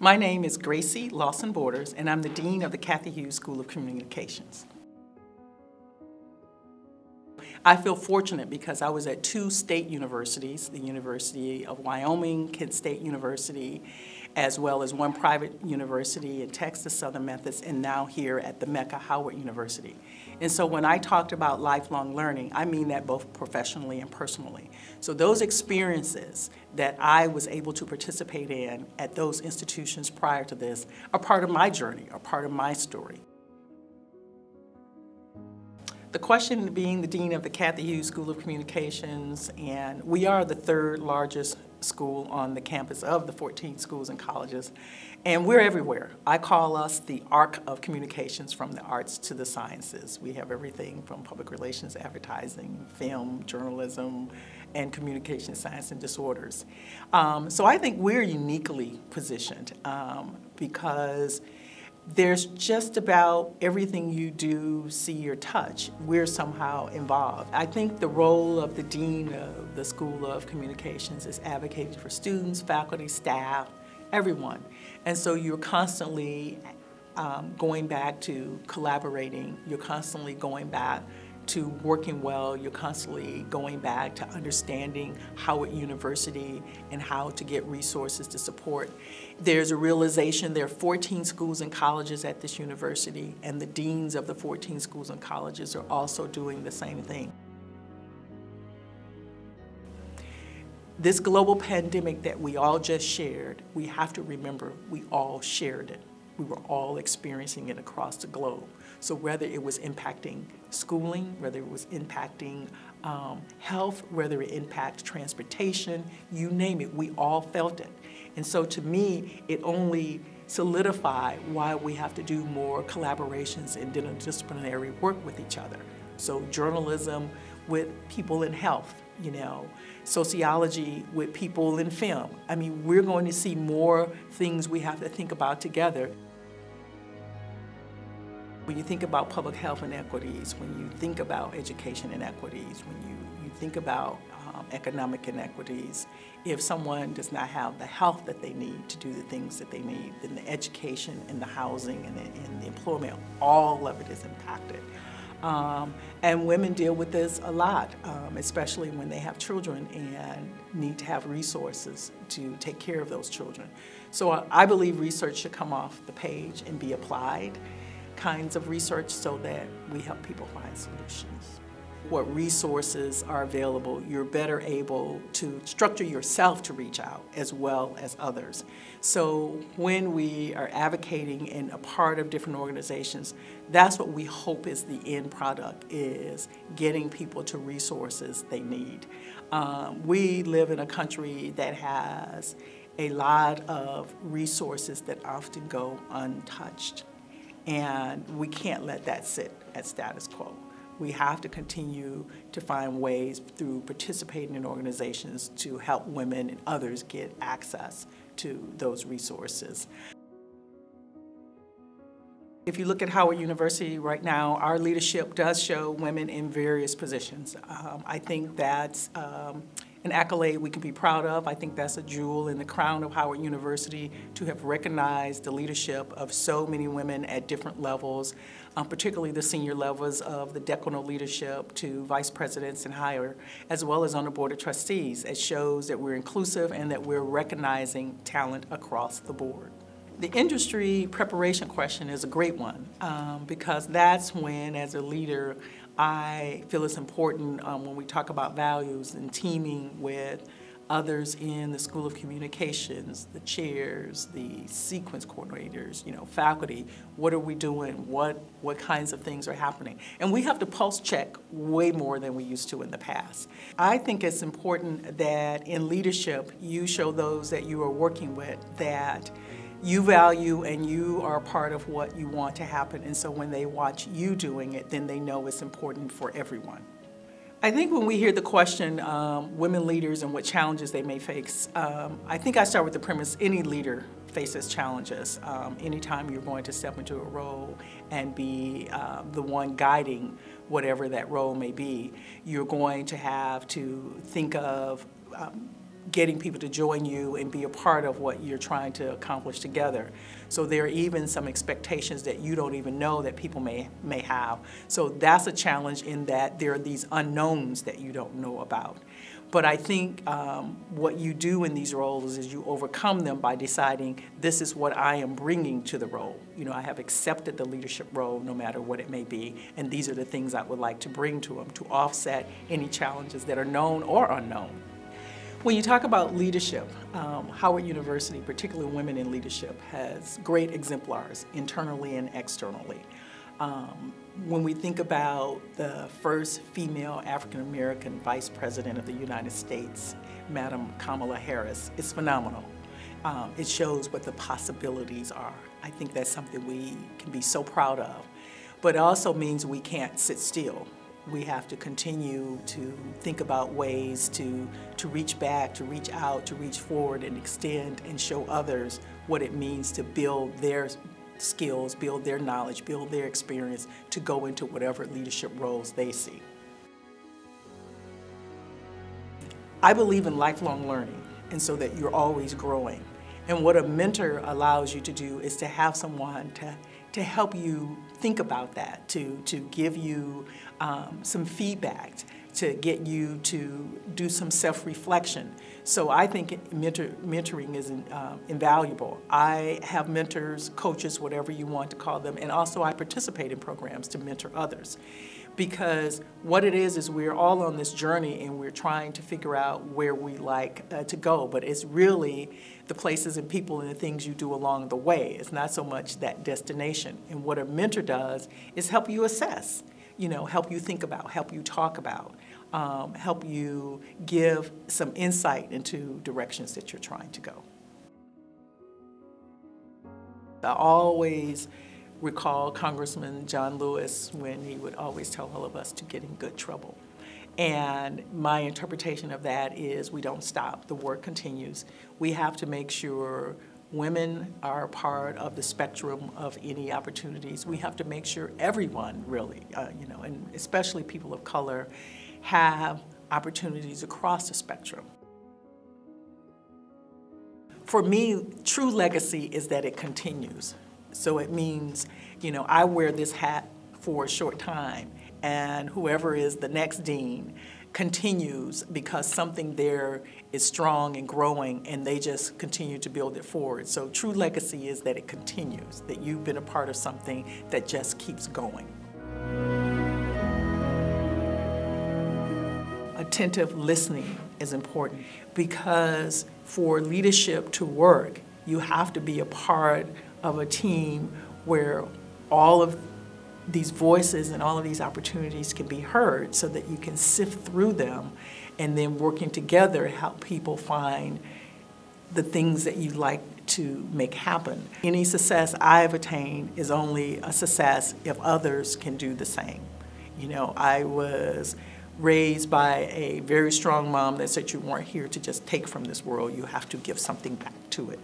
My name is Gracie Lawson-Borders, and I'm the Dean of the Cathy Hughes School of Communications. I feel fortunate because I was at two state universities, the University of Wyoming, Kent State University, as well as one private university in Texas, Southern Methodist, and now here at the Mecca Howard University. And so when I talked about lifelong learning, I mean that both professionally and personally. So those experiences that I was able to participate in at those institutions prior to this are part of my journey, are part of my story. The question being the Dean of the Cathy Hughes School of Communications, and we are the third largest school on the campus of the 14 schools and colleges, and we're everywhere. I call us the arc of communications, from the arts to the sciences. We have everything from public relations, advertising, film, journalism, and communication science and disorders. So I think we're uniquely positioned because there's just about everything you do, see, or touch, we're somehow involved. I think the role of the Dean of the School of Communications is advocating for students, faculty, staff, everyone. And so you're constantly going back to collaborating, you're constantly going back to working well, you're constantly going back to understanding Howard University and how to get resources to support. There's a realization there are 14 schools and colleges at this university, and the deans of the 14 schools and colleges are also doing the same thing. This global pandemic that we all just shared, we have to remember we all shared it. We were all experiencing it across the globe. So whether it was impacting schooling, whether it was impacting health, whether it impacted transportation, you name it, we all felt it. And so to me, it only solidified why we have to do more collaborations and interdisciplinary work with each other. So journalism with people in health, sociology with people in film. I mean, we're going to see more things we have to think about together. When you think about public health inequities, when you think about education inequities, when you think about economic inequities, if someone does not have the health that they need to do the things that they need, then the education and the housing and the employment, all of it is impacted. And women deal with this a lot, especially when they have children and need to have resources to take care of those children. So I believe research should come off the page and be applied kinds of research so that we help people find solutions. What resources are available, you're better able to structure yourself to reach out as well as others. So when we are advocating and a part of different organizations, that's what we hope is the end product, is getting people to resources they need. We live in a country that has a lot of resources that often go untouched. And we can't let that sit at status quo. We have to continue to find ways through participating in organizations to help women and others get access to those resources. If you look at Howard University right now, our leadership does show women in various positions. I think that's an accolade we can be proud of. I think that's a jewel in the crown of Howard University to have recognized the leadership of so many women at different levels, particularly the senior levels of the decanal leadership to vice presidents and higher, as well as on the board of trustees. It shows that we're inclusive and that we're recognizing talent across the board. The industry preparation question is a great one because that's when, as a leader, I feel it's important when we talk about values and teaming with others in the School of Communications, the chairs, the sequence coordinators, faculty. What are we doing? What kinds of things are happening? And we have to pulse check way more than we used to in the past. I think it's important that in leadership, you show those that you are working with that you value and you are a part of what you want to happen. And so when they watch you doing it, then they know it's important for everyone. I think when we hear the question, women leaders and what challenges they may face, I think I start with the premise any leader faces challenges. Anytime you're going to step into a role and be the one guiding whatever that role may be, you're going to have to think of getting people to join you and be a part of what you're trying to accomplish together. So there are even some expectations that you don't even know that people may have. So that's a challenge in that there are these unknowns that you don't know about. But I think what you do in these roles is you overcome them by deciding this is what I am bringing to the role. You know, I have accepted the leadership role no matter what it may be, and these are the things I would like to bring to them to offset any challenges that are known or unknown. When you talk about leadership, Howard University, particularly women in leadership, has great exemplars internally and externally. When we think about the first female African-American Vice President of the United States, Madam Kamala Harris, it's phenomenal. It shows what the possibilities are. I think that's something we can be so proud of. But it also means we can't sit still. We have to continue to think about ways to reach back, to reach out, to reach forward and extend and show others what it means to build their skills, build their knowledge, build their experience to go into whatever leadership roles they see. I believe in lifelong learning, and so that you're always growing. And what a mentor allows you to do is to have someone to help you think about that, to give you some feedback, to get you to do some self-reflection. So I think mentoring is invaluable. I have mentors, coaches, whatever you want to call them, and also I participate in programs to mentor others. Because what it is we're all on this journey and we're trying to figure out where we like to go, but it's really the places and people and the things you do along the way. It's not so much that destination. And what a mentor does is help you assess, you know, help you think about, help you talk about, help you give some insight into directions that you're trying to go. I always recall Congressman John Lewis when he would always tell all of us to get in good trouble. And my interpretation of that is we don't stop, the work continues. We have to make sure women are part of the spectrum of any opportunities. We have to make sure everyone really, you know, and especially people of color, have opportunities across the spectrum. For me, true legacy is that it continues. So it means, you know, I wear this hat for a short time, and whoever is the next dean continues because something there is strong and growing, and they just continue to build it forward. So true legacy is that it continues, that you've been a part of something that just keeps going. Attentive listening is important because for leadership to work, you have to be a part of a team where all of these voices and all of these opportunities can be heard so that you can sift through them and then working together help people find the things that you'd like to make happen. Any success I've attained is only a success if others can do the same. You know, I was raised by a very strong mom that said you weren't here to just take from this world, you have to give something back to it.